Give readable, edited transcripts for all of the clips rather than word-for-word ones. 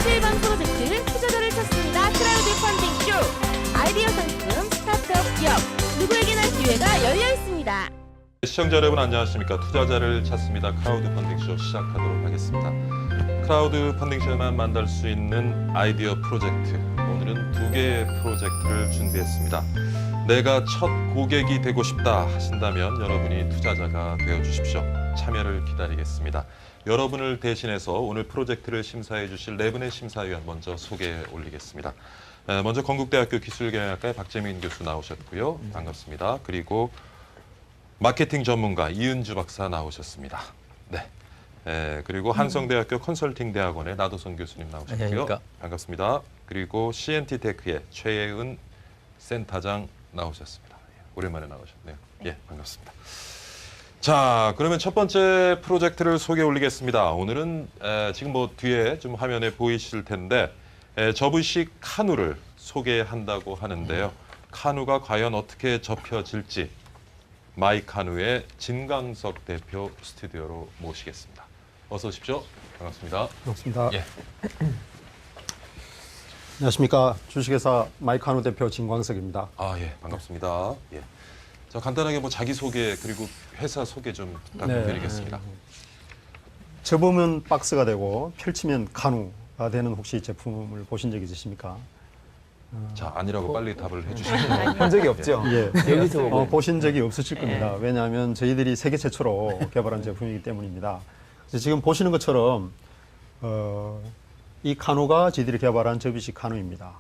17번 프로젝트 투자자를 찾습니다. 크라우드 펀딩 쇼. 아이디어 상품, 스타트업 기업, 누구에게나 기회가 열려 있습니다. 시청자 여러분 안녕하십니까. 투자자를 찾습니다. 크라우드 펀딩쇼 시작하도록 하겠습니다. 크라우드 펀딩쇼에만 만날 수 있는 아이디어 프로젝트. 오늘은 2개의 프로젝트를 준비했습니다. 내가 첫 고객이 되고 싶다 하신다면 여러분이 투자자가 되어주십시오. 참여를 기다리겠습니다. 여러분을 대신해서 오늘 프로젝트를 심사해 주실 4분의 심사위원 먼저 소개해 올리겠습니다. 먼저 건국대학교 기술경영학과의 박재민 교수 나오셨고요. 반갑습니다. 그리고 마케팅 전문가 이은주 박사 나오셨습니다. 네. 그리고 한성대학교 컨설팅대학원의 나도선 교수님 나오셨고요. 안녕하십니까. 반갑습니다. 그리고 CNT테크의 최예은 센터장 나오셨습니다. 오랜만에 나오셨네요. 예, 반갑습니다. 자, 그러면 첫 번째 프로젝트를 소개해 올리겠습니다. 오늘은 지금 뭐 뒤에 좀 화면에 보이실 텐데 접이식 카누를 소개한다고 하는데요. 카누가 과연 어떻게 접혀질지 마이카누의 진강석 대표 스튜디오로 모시겠습니다. 어서 오십시오. 반갑습니다. 반갑습니다. 예. 안녕하십니까. 주식회사 마이카누 대표 진광석입니다. 아, 예, 반갑습니다. 예. 자, 간단하게 뭐 자기소개 그리고 회사 소개 좀 부탁드리겠습니다. 접으면 박스가 되고 펼치면 카누가 되는 혹시 제품을 보신 적 있으십니까? 자, 아니라고 빨리 답을 해주시면. 본 적이 없죠? 예. 여기서 보고 보신 적이 없으실 겁니다. 왜냐하면 저희들이 세계 최초로 개발한 제품이기 때문입니다. 그래서 지금 보시는 것처럼 이 카누가 저희들이 개발한 접이식 카누입니다.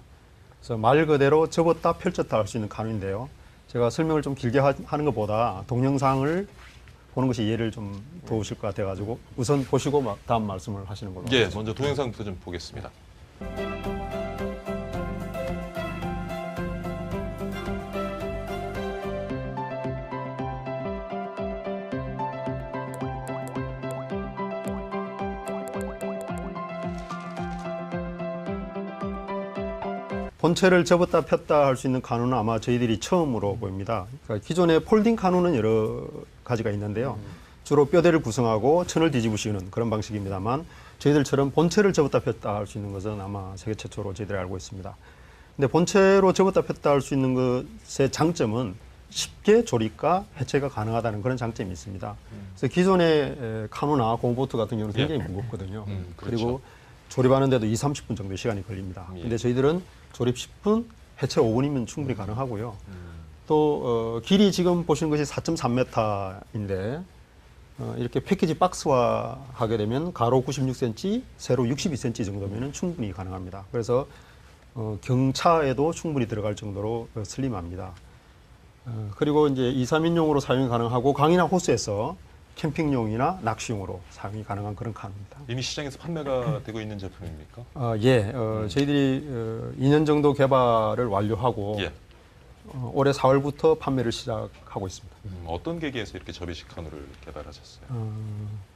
그래서 말 그대로 접었다 펼쳤다 할 수 있는 카누인데요. 제가 설명을 좀 길게 하는 것보다 동영상을 보는 것이 이해를 좀 도우실 것 같아가지고 우선 보시고 다음 말씀을 하시는 걸로 예, 하겠습니다. 먼저 동영상부터 좀 보겠습니다. 본체를 접었다 폈다 할 수 있는 카누는 아마 저희들이 처음으로 보입니다. 그러니까 기존의 폴딩 카누는 여러 가지가 있는데요. 주로 뼈대를 구성하고 천을 뒤집으시는 그런 방식입니다만 저희들처럼 본체를 접었다 폈다 할 수 있는 것은 아마 세계 최초로 저희들이 알고 있습니다. 근데 본체로 접었다 폈다 할 수 있는 것의 장점은 쉽게 조립과 해체가 가능하다는 그런 장점이 있습니다. 그래서 기존의 카누나 고무보트 같은 경우는 굉장히 무겁거든요. 그렇죠. 그리고 조립하는데도 20-30분 정도 시간이 걸립니다. 예. 근데 저희들은 조립 10분, 해체 5분이면 충분히 가능하고요. 또 길이 지금 보시는 것이 4.3m인데 이렇게 패키지 박스화 하게 되면 가로 96cm, 세로 62cm 정도면 충분히 가능합니다. 그래서 경차에도 충분히 들어갈 정도로 슬림합니다. 그리고 이제 2, 3인용으로 사용이 가능하고 강이나 호수에서 캠핑용이나 낚시용으로 사용이 가능한 그런 카누입니다. 이미 시장에서 판매가 되고 있는 제품입니까? 저희들이 2년 정도 개발을 완료하고 예. 올해 4월부터 판매를 시작하고 있습니다. 어떤 계기에서 이렇게 접이식 카누를 개발하셨어요?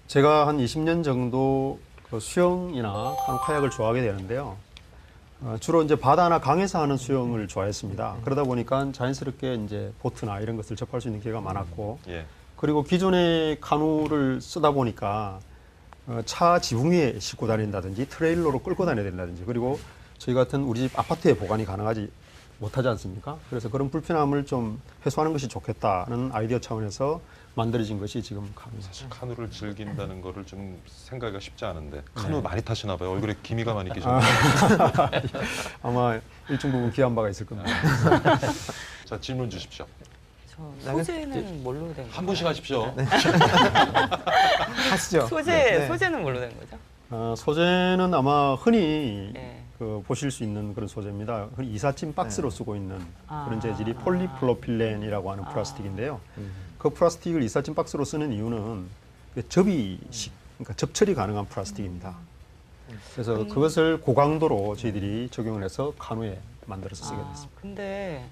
제가 한 20년 정도 그 수영이나 카약을 좋아하게 되는데요. 주로 이제 바다나 강에서 하는 수영을 좋아했습니다. 그러다 보니까 자연스럽게 이제 보트나 이런 것을 접할 수 있는 기회가 많았고, 예. 그리고 기존의 카누를 쓰다 보니까 차 지붕 위에 싣고 다닌다든지 트레일러로 끌고 다녀야 된다든지, 그리고 저희 같은 우리 집 아파트에 보관이 가능하지 못하지 않습니까? 그래서 그런 불편함을 좀 해소하는 것이 좋겠다는 아이디어 차원에서 만들어진 것이 지금 카누입니다. 사실 카누를 즐긴다는 거를 좀 생각하기가 쉽지 않은데 카누 많이 타시나 봐요. 얼굴에 기미가 많이 끼셨네요. 아마 일정 부분 기여한 바가 있을 겁니다. 자, 질문 주십시오. 소재는 뭘로 된 거예요? 한 분씩 하십시오. 하시죠. 소재는 뭘로 된 거죠? 소재는 아마 흔히 네. 보실 수 있는 그런 소재입니다. 흔히 이삿짐 박스로 쓰고 있는 그런 아. 재질이 폴리프로필렌이라고 하는 플라스틱인데요. 그 플라스틱을 이삿짐 박스로 쓰는 이유는 접이식, 그러니까 접처리 가능한 플라스틱입니다. 그래서 그것을 고강도로 저희들이 적용을 해서 카누에 만들어서 쓰게 됐습니다. 근데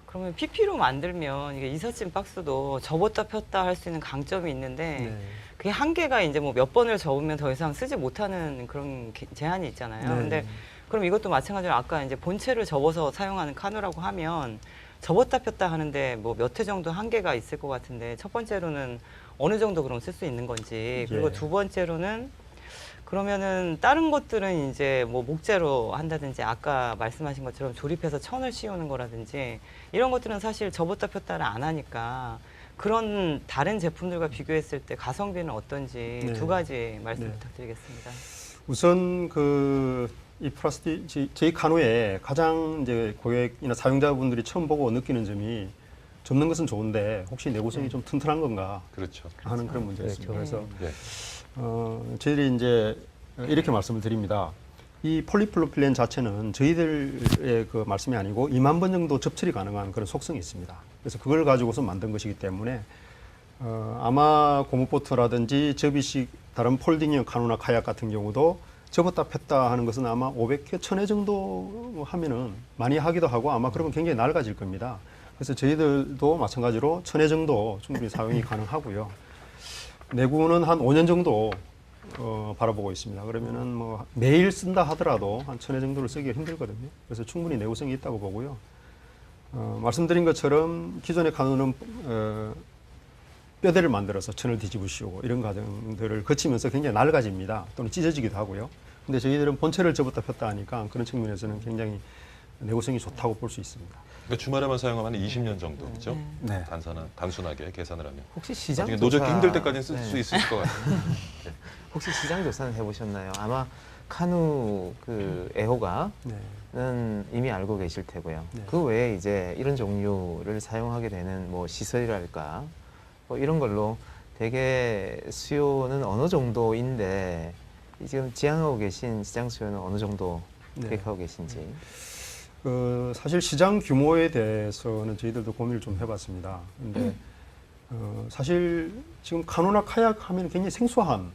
그러면 PP로 만들면 이게 이삿짐 박스도 접었다 폈다 할 수 있는 강점이 있는데 그게 한계가 이제 뭐 몇 번을 접으면 더 이상 쓰지 못하는 그런 제한이 있잖아요. 네. 근데 그럼 이것도 마찬가지로 아까 이제 본체를 접어서 사용하는 카누라고 하면 접었다 폈다 하는데 뭐 몇 회 정도 한계가 있을 것 같은데 첫 번째로는 어느 정도 그럼 쓸 수 있는 건지, 그리고 예. 두 번째로는 그러면은 다른 것들은 이제 뭐 목재로 한다든지 아까 말씀하신 것처럼 조립해서 천을 씌우는 거라든지 이런 것들은 사실 접었다 폈다를 안 하니까 그런 다른 제품들과 비교했을 때 가성비는 어떤지 네. 두 가지 말씀 네. 부탁드리겠습니다. 우선 이 플라스틱 저희 카누에 가장 이제 고객이나 사용자분들이 처음 보고 느끼는 점이 접는 것은 좋은데 혹시 내구성이 좀 튼튼한 건가 그렇죠. 하는 그런 문제였습니다. 그래서 예. 저희들이 이제 이렇게 말씀을 드립니다. 이 폴리프로필렌 자체는 저희들의 그 말씀이 아니고 2만 번 정도 접출이 가능한 그런 속성이 있습니다. 그래서 그걸 가지고서 만든 것이기 때문에 아마 고무보트라든지 접이식 다른 폴딩형 카누나 카약 같은 경우도 접었다 폈다 하는 것은 아마 500회, 1000회 정도 하면은 많이 하기도 하고 아마 그러면 굉장히 낡아질 겁니다. 그래서 저희들도 마찬가지로 1000회 정도 충분히 사용이 가능하고요. 내구는 한 5년 정도 바라보고 있습니다. 그러면은 뭐 매일 쓴다 하더라도 한 1000회 정도를 쓰기가 힘들거든요. 그래서 충분히 내구성이 있다고 보고요. 말씀드린 것처럼 기존의 카누는 뼈대를 만들어서 천을 뒤집어 씌우고 이런 과정들을 거치면서 굉장히 낡아집니다. 또는 찢어지기도 하고요. 근데 저희들은 본체를 접었다 폈다 하니까 그런 측면에서는 굉장히 내구성이 좋다고 볼 수 있습니다. 그러니까 주말에만 사용하면 20년 정도 그죠? 네. 단순하게 계산을 하면. 혹시 시장 나중에 조사 노젓기 힘들 때까지는 쓸 수 네. 있을 것 같아요. 혹시 시장 조사는 해보셨나요? 아마 카누 그 애호가는 네. 이미 알고 계실 테고요. 네. 그 외에 이제 이런 종류를 사용하게 되는 뭐 시설이랄까 뭐 이런 걸로 되게 수요는 어느 정도인데 지금 지향하고 계신 시장 수요는 어느 정도 네. 계획하고 계신지. 사실 시장 규모에 대해서는 저희들도 고민을 좀 해봤습니다. 근데 사실 지금 카누나 카약 하면 굉장히 생소한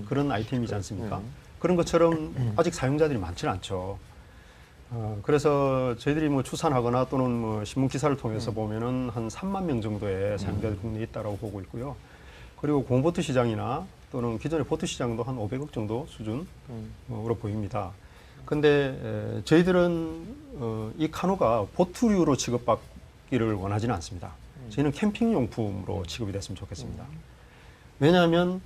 그런 아이템이지 않습니까? 그런 것처럼 아직 사용자들이 많지는 않죠. 그래서 저희들이 뭐 추산하거나 또는 뭐 신문 기사를 통해서 보면은 한 3만 명 정도의 사용자들이 국내에 있다라고 보고 있고요. 그리고 공보트 시장이나 또는 기존의 보트 시장도 한 500억 정도 수준으로 보입니다. 근데 저희들은 이 카누가 보트류로 취급받기를 원하지는 않습니다. 저희는 캠핑용품으로 취급이 됐으면 좋겠습니다. 왜냐하면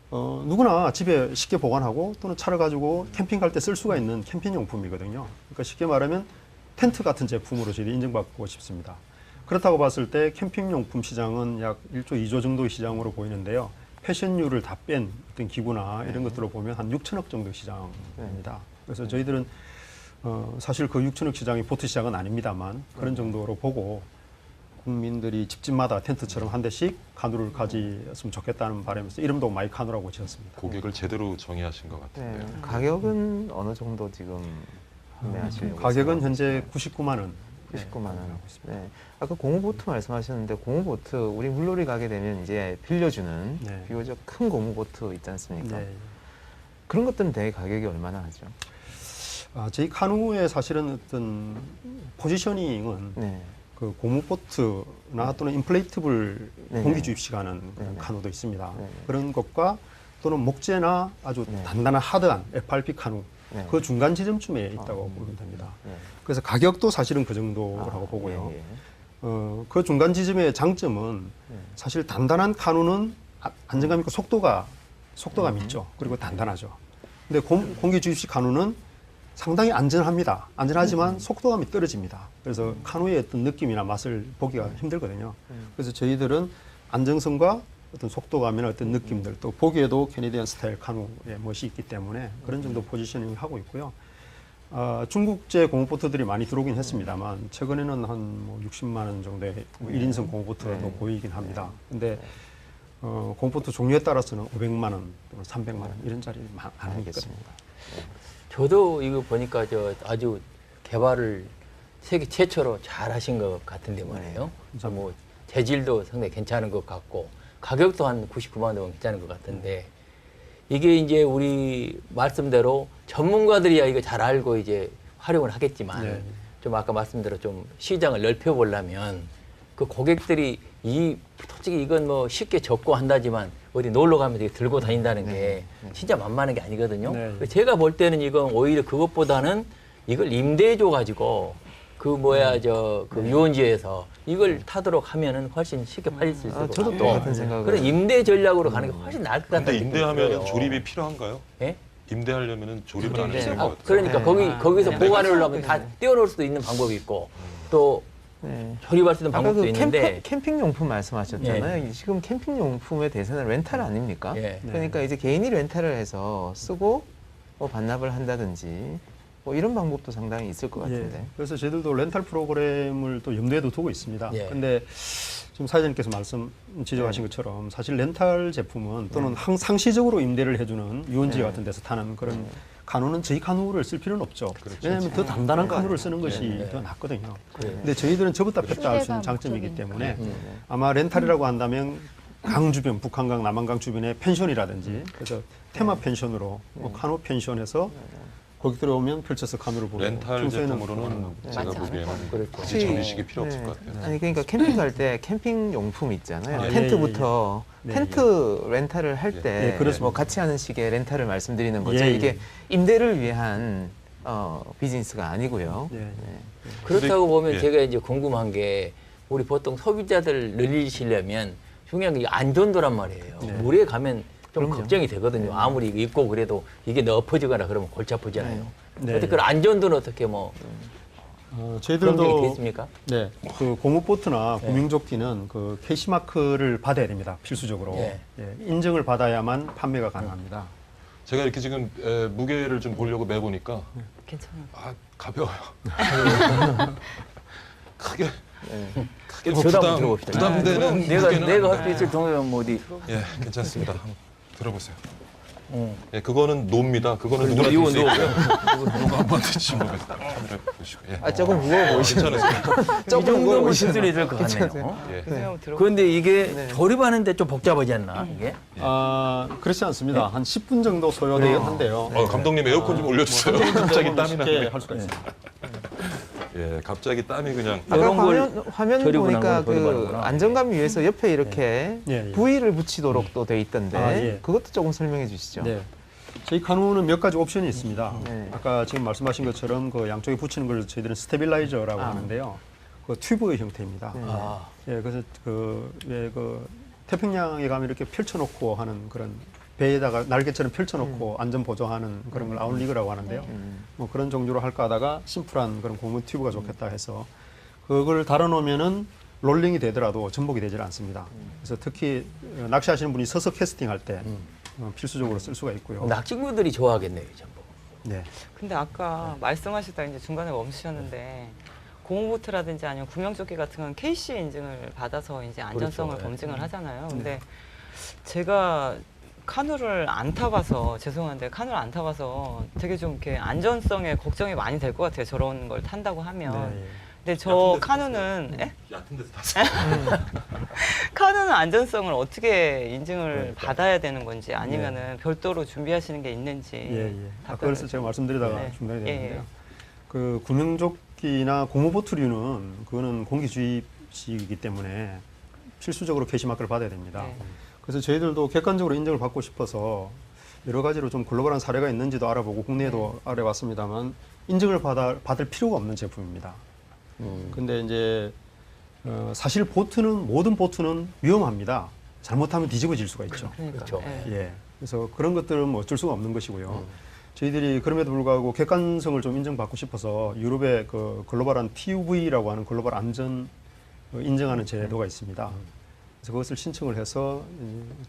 누구나 집에 쉽게 보관하고 또는 차를 가지고 캠핑 갈 때 쓸 수가 있는 캠핑용품이거든요. 그러니까 쉽게 말하면 텐트 같은 제품으로 저희들이 인정받고 싶습니다. 그렇다고 봤을 때 캠핑용품 시장은 약 1조, 2조 정도의 시장으로 보이는데요. 패션류를 다 뺀 어떤 기구나 이런 것들로 보면 한 6천억 정도 시장입니다. 그래서 저희들은 사실 그 6천억 시장이 보트 시장은 아닙니다만 그런 정도로 보고 국민들이 집집마다 텐트처럼 한 대씩 카누를 가지었으면 좋겠다는 바람에서 이름도 마이 카누라고 지었습니다. 고객을 제대로 정의하신 것 네. 같은데요. 가격은 어느 정도 지금 판매하시려고 가격은 현재 생각하시나요? 99만 원. 99만 원. 네. 아까 고무보트 말씀하셨는데 고무보트 우리 물놀이 가게 되면 이제 빌려주는 네. 비교적 큰 고무보트 있지 않습니까? 네. 그런 것들은 대개 가격이 얼마나 하죠? 저희 카누의 사실은 어떤 포지셔닝은 네. 그 고무보트나 또는 인플레이트블 네네. 공기 주입식하는 네네. 카누도 있습니다. 네네. 그런 것과 또는 목재나 아주 네. 단단한 하드한 FRP 카누 네. 그 중간 지점쯤에 있다고 보면 됩니다. 네. 그래서 가격도 사실은 그 정도라고 보고요. 예, 예. 그 중간 지점의 장점은 네. 사실 단단한 카누는 안정감 있고 속도감이 있죠. 그리고 단단하죠. 근데 공기 주입식 카누는 상당히 안전합니다. 안전하지만 속도감이 떨어집니다. 그래서 카누의 어떤 느낌이나 맛을 보기가 힘들거든요. 그래서 저희들은 안정성과 어떤 속도감이나 어떤 느낌들 또 보기에도 캐네디안 스타일 카누의 멋이 있기 때문에 그런 정도 포지셔닝을 하고 있고요. 중국제 고무보트들이 많이 들어오긴 했습니다만 최근에는 한 뭐 60만 원 정도의 뭐 1인승 고무보트도 보이긴 합니다. 근데 고무보트 종류에 따라서는 500만 원 또는 300만 원 이런 자리 많이 있거든요. 저도 이거 보니까 아주 개발을 세계 최초로 잘 하신 것 같은데 말이에요. 뭐 재질도 상당히 괜찮은 것 같고 가격도 한 99만 원 정도 괜찮은 것 같은데 이게 이제 우리 말씀대로 전문가들이야 이거 잘 알고 이제 활용을 하겠지만 네. 좀 아까 말씀대로 좀 시장을 넓혀보려면 그 고객들이 솔직히 이건 뭐 쉽게 접고 한다지만 어디 놀러 가면 되게 들고 다닌다는 게 진짜 만만한 게 아니거든요. 네. 제가 볼 때는 이건 오히려 그것보다는 이걸 임대해줘 가지고 그 유원지에서 이걸 타도록 하면은 훨씬 쉽게 팔릴 수 있을 것 저도 같고 똑같은 생각을. 그런 임대 전략으로 가는 게 훨씬 나을 것 근데 같다는 느낌이 임대하면 들어요. 조립이 필요한가요? 예? 임대하려면은 조립을 안 네. 해주는 아, 것 같아요. 그러니까 네. 거기서 네. 보관을 하려면 다 네. 떼어놓을 수도 있는 방법이 있고 또 네. 조립할 수 있는 아까 방법도 그 있는데 캠핑용품 말씀하셨잖아요. 지금 캠핑용품의 대세는 렌탈 아닙니까? 예. 그러니까 이제 개인이 렌탈을 해서 쓰고 뭐 반납을 한다든지 뭐 이런 방법도 상당히 있을 것 같은데. 예, 그래서 저희들도 렌탈 프로그램을 또 염두에도 두고 있습니다. 예. 근데 지금 사회자님께서 말씀 지적하신 것처럼 사실 렌탈 제품은 또는 상시적으로 임대를 해주는 유원지 네. 같은 데서 타는 그런 카누는 저희 카누를 쓸 필요는 없죠. 그렇죠. 왜냐하면 더 단단한 그거 카누를 아니에요. 쓰는 것이 네. 더 낫거든요. 그래요. 근데 저희들은 접었다 폈다 할 수 있는 휴대가 장점이기 목적이니까. 때문에 아마 렌탈이라고 한다면 강 주변, 북한강, 남한강 주변에 펜션이라든지 그래서 테마 펜션으로 뭐 카누 펜션에서 거기 들어오면 펼쳐서 카누를 보고 렌탈 평소에는 제품으로는 제가 맞지 보기에는 그렇죠. 굳이 전리식이 필요 없을 것 같아요. 아니 그러니까 캠핑 갈 때 캠핑 용품 있잖아요. 아, 예, 텐트부터 예, 예. 텐트 렌탈을 할 때 예, 그렇습니다. 뭐 같이 하는 식의 렌탈을 말씀드리는 거죠. 예, 예. 이게 임대를 위한 비즈니스가 아니고요. 예, 예. 네. 그렇다고 보면 예. 제가 이제 궁금한 게 우리 보통 소비자들 늘리시려면 중요한 게 안전도란 말이에요. 네. 물에 가면 좀 그럼요. 걱정이 되거든요. 아무리 이거 입고 그래도 이게 엎어지거나 그러면 골치 아프잖아요. 네. 어떻게 그 안전도는 어떻게 뭐 그런 게 저희들도 있습니까? 네, 그 고무보트나 예. 구명조끼는 그 KC 마크를 받아야 됩니다. 필수적으로 예. 예, 인증을 받아야만 판매가 가능합니다. 제가 이렇게 지금 무게를 좀 보려고 매보니까 괜찮아요. 아 가벼워요. 크게 크게 저도 한번 들어봅시다. 부담되는 내가 무게는 할 수 있을 정도면 뭐 어디 예 괜찮습니다. 한번 들어보세요. 응. 예 그거는 노입니다. 그거는 누구나 이거 들수 노. 있고요. 이거 한번 드시보겠습니다 카메라 보시고 예. 아 조금 무거워 보이시죠? 괜찮으세요? 이 정도면 실수로 있을 것 같네요. 예. 그 생각 들어. 그런데 이게 네. 조립하는데 좀 복잡하지 않나 이게? 그렇지 않습니다. 한 10분 정도 소요되겠는데요. 감독님 에어컨 좀 올려주세요. 갑자기 땀이 쉽게 나네. 할 수가 있습니다. 예, 갑자기 땀이 그냥 아까 이런 걸 화면 조립을 보니까 한 걸 그 조립하는구나. 안정감 위해서 옆에 이렇게 예, 예. 부위를 붙이도록 또 돼 있던데 아, 예. 그것도 조금 설명해 주시죠. 네. 저희 카누는 몇 가지 옵션이 있습니다. 네. 아까 지금 말씀하신 것처럼 그 양쪽에 붙이는 걸 저희들은 스테빌라이저라고 하는데요. 그 튜브의 형태입니다. 네. 아, 예, 그래서 그 태평양에 가면 이렇게 펼쳐놓고 하는 그런 배에다가 날개처럼 펼쳐놓고 안전 보조하는 그런 걸 아웃리그라고 하는데요. 뭐 그런 종류로 할까 하다가 심플한 그런 고무 튜브가 좋겠다 해서 그걸 달아놓으면은 롤링이 되더라도 전복이 되질 않습니다. 그래서 특히 낚시하시는 분이 서서 캐스팅할 때 필수적으로 쓸 수가 있고요. 낚시꾼들이 좋아하겠네요, 전부. 네. 근데 아까 말씀하시다 이제 중간에 멈추셨는데 고무보트라든지 아니면 구명조끼 같은 건 KC 인증을 받아서 이제 안전성을 그렇죠. 검증을 하잖아요. 근데 제가 카누를 안 타봐서 죄송한데 카누를 안 타봐서 되게 좀 이렇게 안전성에 걱정이 많이 될 것 같아요. 저런 걸 탄다고 하면. 네. 근데 저 카누는 예? 얕은 데서 탔어요. 카누는 안전성을 어떻게 인증을 그러니까. 받아야 되는 건지 아니면은 별도로 준비하시는 게 있는지. 예, 예. 답변을 그래서 제가 말씀드리다가 네. 중단이 예, 되는데요. 예. 그 구명조끼나 고무보트류는 그거는 공기주입식이기 때문에 필수적으로 KC 마크를 받아야 됩니다. 네. 그래서 저희들도 객관적으로 인정을 받고 싶어서 여러 가지로 좀 글로벌한 사례가 있는지도 알아보고 국내에도 알아봤습니다만 인증을 받을 필요가 없는 제품입니다. 근데 이제 사실 모든 보트는 위험합니다. 잘못하면 뒤집어질 수가 있죠. 그러니까. 그렇죠. 예. 예. 그래서 그런 것들은 뭐 어쩔 수가 없는 것이고요. 저희들이 그럼에도 불구하고 객관성을 좀 인정받고 싶어서 유럽의 그 글로벌한 TUV라고 하는 글로벌 안전 인정하는 제도가 있습니다. 그래서 그것을 신청을 해서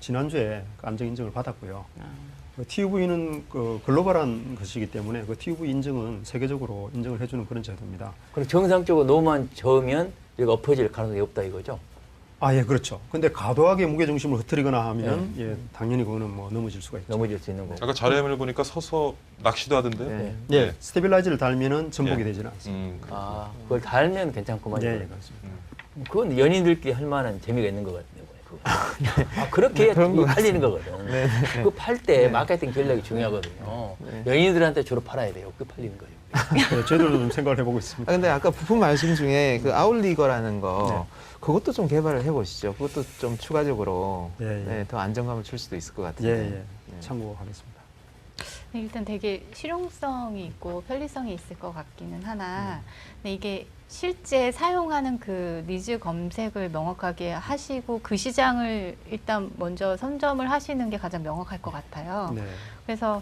지난주에 그 안정 인증을 받았고요. TUV는 그 글로벌한 것이기 때문에 그 TUV 인증은 세계적으로 인정을 해주는 그런 제도입니다. 그럼 정상적으로 노만 저으면 이거 엎어질 가능성이 없다 이거죠? 아, 예, 그렇죠. 근데 과도하게 무게 중심을 흐트리거나 하면 예, 당연히 그거는 뭐 넘어질 수가 있죠. 넘어질 수 있는 거고. 아까 자료를 보니까 서서 낚시도 하던데요. 네. 예, 스테빌라이저를 달면은 전복이 예. 되지는 않습니다. 아, 그걸 달면 괜찮구만. 예, 예, 이거는. 그렇습니다. 그건 연인들끼리 할 만한 재미가 있는 것 같네요. 그거. 아, 그렇게 해야 그런 것 팔리는 거거든. 네, 네. 그거 팔 때 마케팅 전략이 중요하거든요. 연인들한테 주로 팔아야 돼요. 그 팔리는 거예요. 네, 저희들도 좀 생각을 해보고 있습니다. 아, 근데 아까 부품 말씀 중에 그 아웃리거라는 거 그것도 좀 개발을 해보시죠. 그것도 좀 추가적으로 예, 예. 네, 더 안정감을 줄 수도 있을 것 예, 같은데. 예, 참고하겠습니다. 네, 일단 되게 실용성이 있고 편리성이 있을 것 같기는 하나 근데 이게 실제 사용하는 그 니즈 검색을 명확하게 하시고 그 시장을 일단 먼저 선점을 하시는 게 가장 명확할 것 같아요. 네. 그래서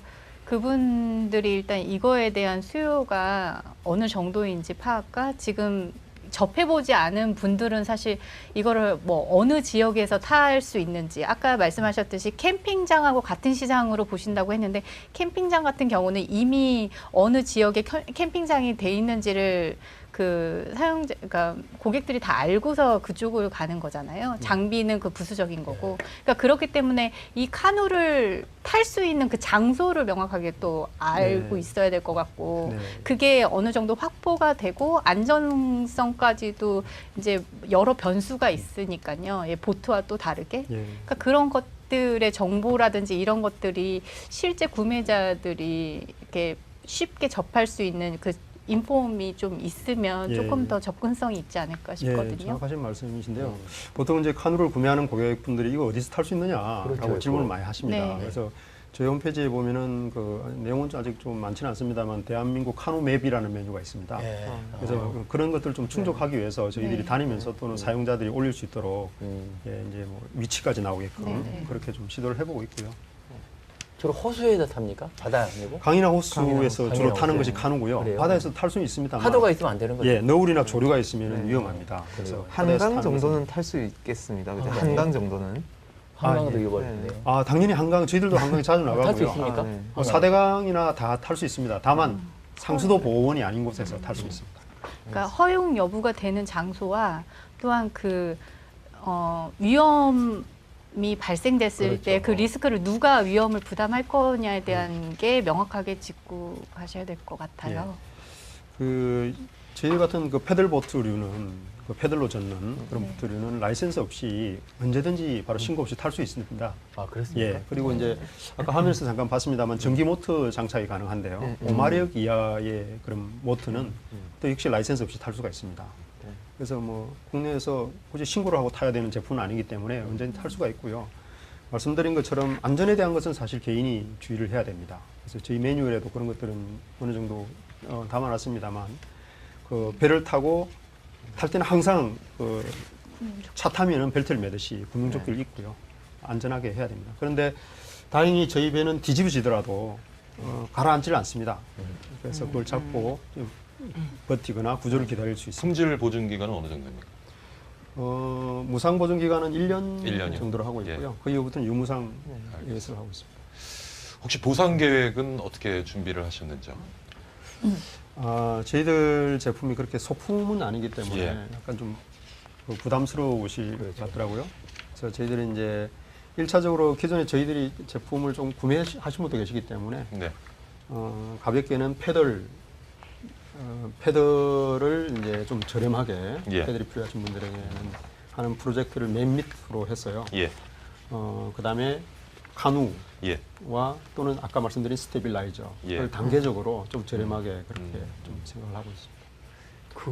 그분들이 일단 이거에 대한 수요가 어느 정도인지 파악과 지금 접해보지 않은 분들은 사실 이거를 뭐 어느 지역에서 탈 수 있는지 아까 말씀하셨듯이 캠핑장하고 같은 시장으로 보신다고 했는데 캠핑장 같은 경우는 이미 어느 지역에 캠핑장이 돼 있는지를 그 사용자, 그러니까 고객들이 다 알고서 그쪽을 가는 거잖아요. 장비는 그 부수적인 거고. 그러니까 그렇기 때문에 이 카누를 탈 수 있는 그 장소를 명확하게 또 알고 네. 있어야 될 것 같고. 네. 그게 어느 정도 확보가 되고 안전성까지도 이제 여러 변수가 있으니까요. 예, 보트와 또 다르게. 예. 그러니까 그런 것들의 정보라든지 이런 것들이 실제 구매자들이 이렇게 쉽게 접할 수 있는 그 인폼이 좀 있으면 예. 조금 더 접근성이 있지 않을까 예, 싶거든요. 정확하신 말씀이신데요. 보통 이제 카누를 구매하는 고객분들이 이거 어디서 탈 수 있느냐라고 그렇죠. 질문을 많이 하십니다. 네. 그래서 저희 홈페이지에 보면은 그 내용은 아직 좀 많지는 않습니다만 대한민국 카누 맵이라는 메뉴가 있습니다. 예. 그래서 그런 것들 좀 충족하기 위해서 저희들이 네. 다니면서 또는 사용자들이 올릴 수 있도록 예, 이제 뭐 위치까지 나오게끔 네, 네. 그렇게 좀 시도를 해보고 있고요. 주로 호수에다 탑니까? 바다 아니고? 강이나 호수에서 강이나 주로 호수. 타는 것이 카누고요. 그래요? 바다에서 탈 수는 있습니다만 파도가 있으면 안 되는 거죠? 예, 너울이나 조류가 있으면 네. 위험합니다. 그래서 바다에서 한강 타는 정도는 것은 탈 수 있겠습니다. 그죠? 한강이요? 한강 정도는. 한강도 아, 예. 이어버리는데요. 아, 당연히 한강 저희들도 한강에 자주 나가고요. 탈 수 있습니까? 아, 네. 뭐 사대강이나 다 탈 수 있습니다. 다만 상수도 보호원이 아닌 곳에서 탈 수 있습니다. 그러니까 허용 여부가 되는 장소와 또한 위험이 발생됐을 때 그 그렇죠. 리스크를 누가 위험을 부담할 거냐에 대한 게 명확하게 짚고 가셔야 될 것 같아요. 그 저희 같은 그 패들보트류는 그 패들로 젓는 그런 네. 보트류는 라이센스 없이 언제든지 바로 신고 없이 탈 수 있습니다. 아, 그렇습니까? 예. 그리고 이제 아까 화면에서 잠깐 봤습니다만 전기 모터 장착이 가능한데요. 5마력 이하의 그런 모터는 또 역시 라이센스 없이 탈 수가 있습니다. 그래서 뭐 국내에서 굳이 신고를 하고 타야 되는 제품은 아니기 때문에 언제든지 탈 수가 있고요. 말씀드린 것처럼 안전에 대한 것은 사실 개인이 주의를 해야 됩니다. 그래서 저희 매뉴얼에도 그런 것들은 어느 정도 담아놨습니다만 그 배를 타고 탈 때는 항상 그 차 타면은 벨트를 매듯이 구명조끼를 입고요. 안전하게 해야 됩니다. 그런데 다행히 저희 배는 뒤집어지더라도 가라앉지를 않습니다. 그래서 그걸 잡고 좀 버티거나 구조를 기다릴 수 있습니다. 품질 보증 기간은 어느 정도입니까? 무상 보증 기간은 1년 1년이요? 정도로 하고 있고요. 그 이후부터는 유무상 예수를 하고 있습니다. 혹시 보상 계획은 어떻게 준비를 하셨는지요? 저희들 제품이 그렇게 소품은 아니기 때문에 예. 약간 좀 부담스러우실 것 같더라고요. 그래서 저희들이 이제 1차적으로 기존에 저희들이 제품을 좀 구매하신 분도 계시기 때문에 네. 가볍게는 패들을 이제 좀 저렴하게 예. 패들이 필요하신 분들에게는 하는 프로젝트를 맨 밑으로 했어요. 예. 그다음에 카누와 예. 또는 아까 말씀드린 스테빌라이저를 예. 단계적으로 좀 저렴하게 그렇게 좀 생각을 하고 있습니다.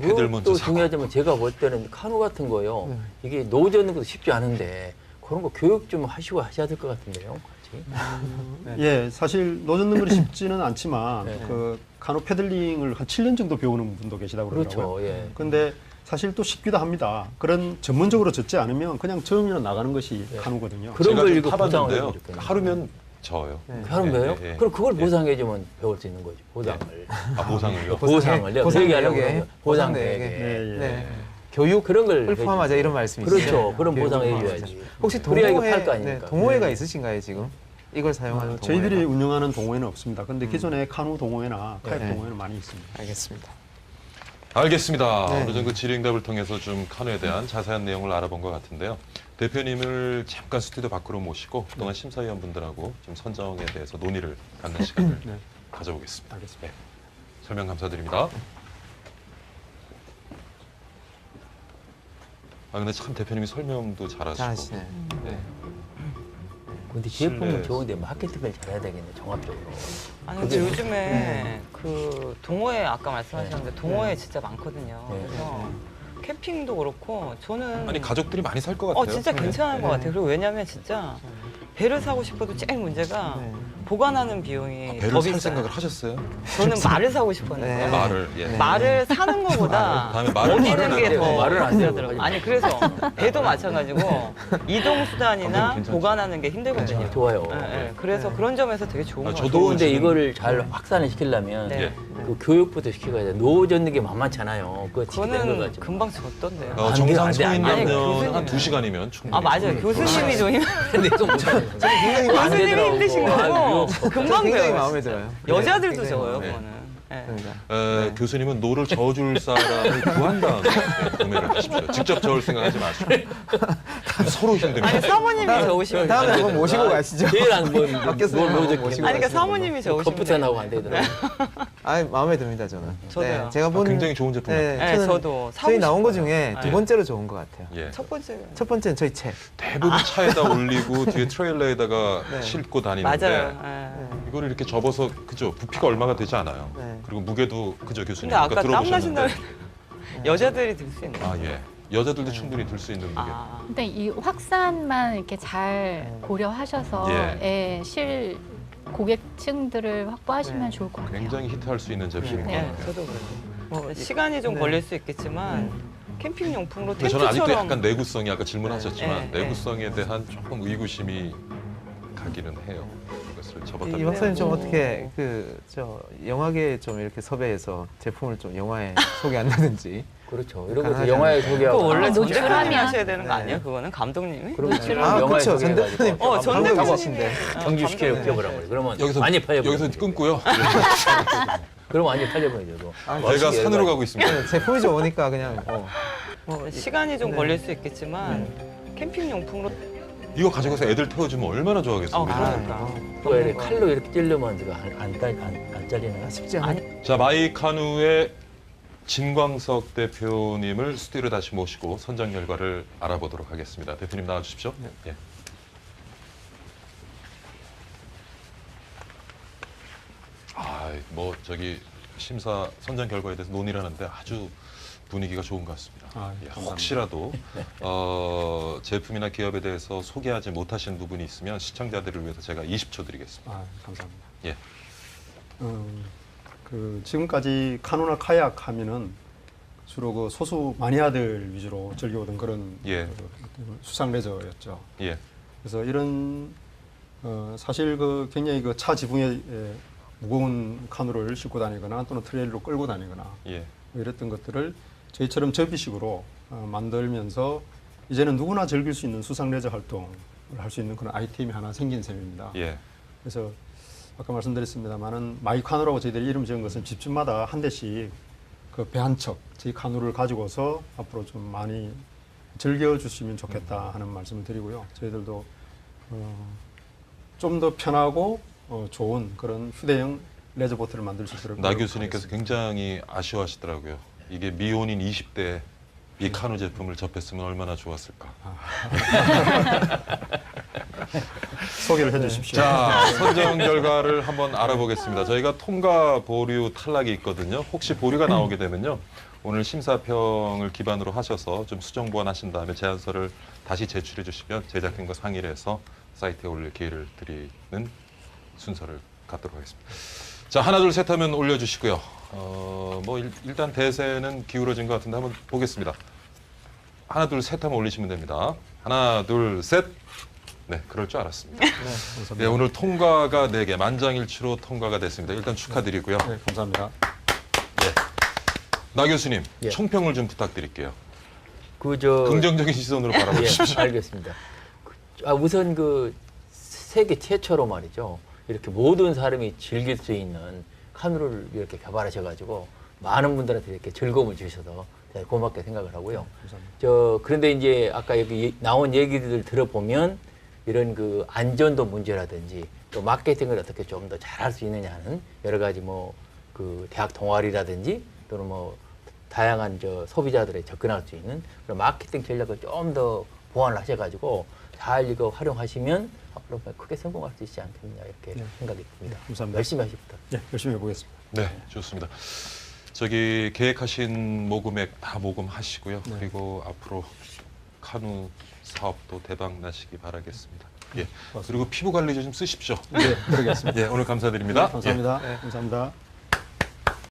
패들 먼저 그것도 사고. 중요하지만 제가 볼 때는 카누 같은 거요. 이게 노젓는 것도 쉽지 않은데 그런 거 교육 좀 하시고 하셔야 될 것 같은데요. 같이. 예, 사실 노젓는 건 쉽지는 않지만 네. 그 카누 패들링을 한 7년 정도 배우는 분도 계시다고 그러더라고요. 그렇죠. 예. 근데 사실 또 쉽기도 합니다. 그런 전문적으로 젓지 않으면 그냥 처음이나 나가는 것이 카누거든요. 그런 제가 걸 좀 이거 타봤는데요. 보상을 해주겠네요. 하루면 져요. 하는 거예요? 예, 예. 그럼 그걸 예. 보상해주면 배울 수 있는 거지. 보상을. 아, 보상을요? 보상을. 내가 그 얘기하려고 보상계획에, 그러는 보상 보상계획에. 계획에. 네, 예. 네. 교육 그런 걸 을 포함하자 해주죠. 이런 말씀이시죠? 그렇죠. 그런 교육을 보상을 포함하자. 해줘야지. 혹시 그래야 이거 동호회, 팔 거 아닙니까? 네, 동호회가 네. 있으신가요 지금? 이걸 사용하는 동호회가? 저희들이 운영하는 동호회는 없습니다. 근데 기존에 카누 동호회나 카약 네. 동호회는 많이 있습니다. 알겠습니다. 알겠습니다. 네. 어느 정도 질의응답을 통해서 좀 카누에 대한 자세한 내용을 알아본 것 같은데요. 대표님을 잠깐 스튜디오 밖으로 모시고 그동안 심사위원분들하고 좀 선정에 대해서 논의를 갖는 시간을 네. 가져보겠습니다. 알겠습니다. 네. 설명 감사드립니다. 아 근데 참 대표님이 설명도 잘하시고. 잘하시네. 네. 근데 제품은 실내. 좋은데 마케팅을 잘해야 되겠네. 종합적으로. 아니 근데 그게- 요즘에 그 동호회 아까 말씀하셨는데 동호회 진짜 많거든요. 네. 그래서 캠핑도 그렇고 저는 아니 가족들이 많이 살 것 같아요. 진짜 괜찮은 것 같아요. 그리고 왜냐면 진짜 배를 사고 싶어도 제일 문제가 네. 보관하는 비용이 더 배를 살 비싸요. 생각을 하셨어요? 저는 말을 사고 싶었는데 네. 말을 예. 말을 사는 것보다 다음에 말을 먹이는 말을 게 안 더 해요. 말을 안 해요. 비싸더라고요. 아니 그래서 배도 마찬가지고 이동 수단이나 괜찮죠. 보관하는 게 힘들거든요. 좋아요. 예, 예. 그래서 그런 점에서 되게 좋은 것 저도 같아요. 좋은데 지금- 이거를 잘 확산을 시키려면 네. 예. 그 교육부터 시켜야 돼. 노 젓는 게 만만찮아요. 그거 지키는 거 그거는 가지고. 금방 졌던데요. 안 정상 돼, 안 돼. 성인 아니, 되면 교수님. 한 2시간이면 충분히. 아 맞아요. 교수님이 좀 근데 좀 굉장히 교수님이 힘드신 거고 금방 굉장히 배워요. 마음에 들어요. 여자들도 굉장히 적어요, 마음에 그거는. 예. 그러니까. 교수님은 노를 저어줄 사람을 구한 다음에 구매를 하십시오. 직접 저을 생각하지 마시고. 서로 힘듭니다. 아니 사모님이 적으시면 다음에 돼요. 한번 모시고 가시죠. 제일 안 보는 밖에서 노 한번 젓기. 모시고 아니 그러니까 가시는 사모님이 적으시면 컴퓨터 돼요. 나오고 안 되더라고요. 아 마음에 듭니다 저는. 저도요. 네, 제가 본 굉장히 좋은 제품 같아요. 네, 저는 저도 사고 저희 나온 것 싶어요. 중에 두 네. 번째로 좋은 것 같아요. 예. 첫 번째 첫 번째는 저희 책. 대부분 차에다 올리고 뒤에 트레일러에다가 네. 싣고 다니는데 맞아요. 예. 이거를 이렇게 접어서 그죠? 부피가 얼마가 되지 않아요. 네. 그리고 무게도 그죠 교수님. 근데 아까 땀 나신다 들어보셨는데. 여자들이 들 수 있는. 아 예. 여자들도 충분히 들 수 있는 무게. 아. 근데 이 확산만 이렇게 잘 고려하셔서 예. 예, 실 고객층들을 확보하시면 네. 좋을 것 같아요. 굉장히 히트할 수 있는 제품인 것 예, 같아요. 저도 그래요. 뭐, 시간이 좀 네. 걸릴 수 있겠지만 캠핑 용품으로 근데 저는 아직도 텐트처럼 약간 내구성이 아까 질문하셨지만 네. 내구성에 대한 조금 의구심이 가기는 해요. 이것을 접었다. 이 박사님 좀 뭐. 어떻게 그 저 영화계 좀 이렇게 섭외해서 제품을 좀 영화에 소개한다든지. 그렇죠. 이런 것도 가능하지 영화에 않을까요? 소개하고. 그거 원래 전 노출하면- 대표님이 하셔야 되는 거 네. 아니에요? 그거는 감독님이? 그럼 노출을- 아 영화에 그렇죠. 전 소개해가지고. 대표님. 전 감독 대표님이 하신데. 정규 시켜요. 감독님. 끼워버려. 그러면 여기서 많이 팔려버려. 여기서 끊고요. 그럼 많이 팔려버리죠. 저희가 산으로 가고 있습니다. 네, 제품이 좋으니까 그냥 뭐 시간이 좀 네. 걸릴 수 있겠지만 캠핑 용품으로 이거 가져가서 애들 태워주면 얼마나 좋아하겠어요. 우리 그러니까. 그거 이렇게 칼로 이렇게 찔르면 지금 안 잘리는 거 쉽지 않아요. 자, 마이카누의 진광석 대표님을 스튜디오로 다시 모시고 선정 결과를 알아보도록 하겠습니다. 대표님 나와주십시오. 예. 뭐 저기 심사 선정 결과에 대해서 논의를 하는데 아주 분위기가 좋은 것 같습니다. 예, 감사합니다. 혹시라도 제품이나 기업에 대해서 소개하지 못하신 부분이 있으면 시청자들을 위해서 제가 20초 드리겠습니다. 감사합니다. 예. 그 지금까지 카누나 카약 하면은 주로 그 소수 마니아들 위주로 즐겨오던 그런 예. 그 수상 레저였죠. 예. 그래서 이런 사실 그 굉장히 그 차 지붕에 무거운 카누를 싣고 다니거나 또는 트레일로 끌고 다니거나 예. 뭐 이랬던 것들을 저희처럼 접이식으로 만들면서 이제는 누구나 즐길 수 있는 수상 레저 활동을 할 수 있는 그런 아이템이 하나 생긴 셈입니다. 예. 그래서 아까 말씀드렸습니다만은 마이 카누라고 저희들이 이름 지은 것은 집집마다 한 대씩 그 배 한 척 저희 카누를 가지고서 앞으로 좀 많이 즐겨주시면 좋겠다 하는 말씀을 드리고요. 저희들도 좀 더 편하고 좋은 그런 휴대용 레저보트를 만들 수 있도록 나 노력하겠습니다. 교수님께서 굉장히 아쉬워하시더라고요. 이게 미혼인 20대 이 카누 제품을 접했으면 얼마나 좋았을까. 소개를 해주십시오. 자, 선정 결과를 한번 알아보겠습니다. 저희가 통과, 보류, 탈락이 있거든요. 혹시 보류가 나오게 되면요. 오늘 심사평을 기반으로 하셔서 좀 수정 보완하신 다음에 제안서를 다시 제출해 주시면 제작진과 상의를 해서 사이트에 올릴 기회를 드리는 순서를 갖도록 하겠습니다. 자, 하나, 둘, 셋 하면 올려주시고요. 뭐 일단 대세는 기울어진 것 같은데 한번 보겠습니다. 하나, 둘, 셋 하면 올리시면 됩니다. 하나, 둘, 셋. 네, 그럴 줄 알았습니다. 감사합니다. 네, 오늘 통과가 4개, 만장일치로 통과가 됐습니다. 일단 축하드리고요. 네, 감사합니다. 나 교수님, 예. 총평을 좀 부탁드릴게요. 그저 긍정적인 시선으로 예, 바라보십시오. 알겠습니다. 우선 그 세계 최초로 말이죠. 이렇게 모든 사람이 즐길 수 있는 카누를 이렇게 개발하셔가지고 많은 분들한테 이렇게 즐거움을 주셔서 제가 고맙게 생각을 하고요. 감사합니다. 그런데 이제 아까 여기 나온 얘기들 들어보면 이런 그 안전도 문제라든지 또 마케팅을 어떻게 좀 더 잘할 수 있느냐는 여러 가지 뭐 그 대학 동아리라든지 또는 뭐 다양한 소비자들에 접근할 수 있는 그런 마케팅 전략을 좀 더 보완을 하셔가지고 잘 이거 활용하시면 앞으로 크게 성공할 수 있지 않겠느냐 이렇게 네. 생각이 듭니다. 감사합니다. 열심히 하십니다. 네, 열심히 해보겠습니다. 네, 좋습니다. 저기 계획하신 모금액 다 모금하시고요. 네. 그리고 앞으로 카누 사업도 대박 나시기 바라겠습니다. 예. 그리고 피부 관리 좀 쓰십시오. 네, 그러겠습니다. 예, 오늘 감사드립니다. 감사합니다. 예. 감사합니다.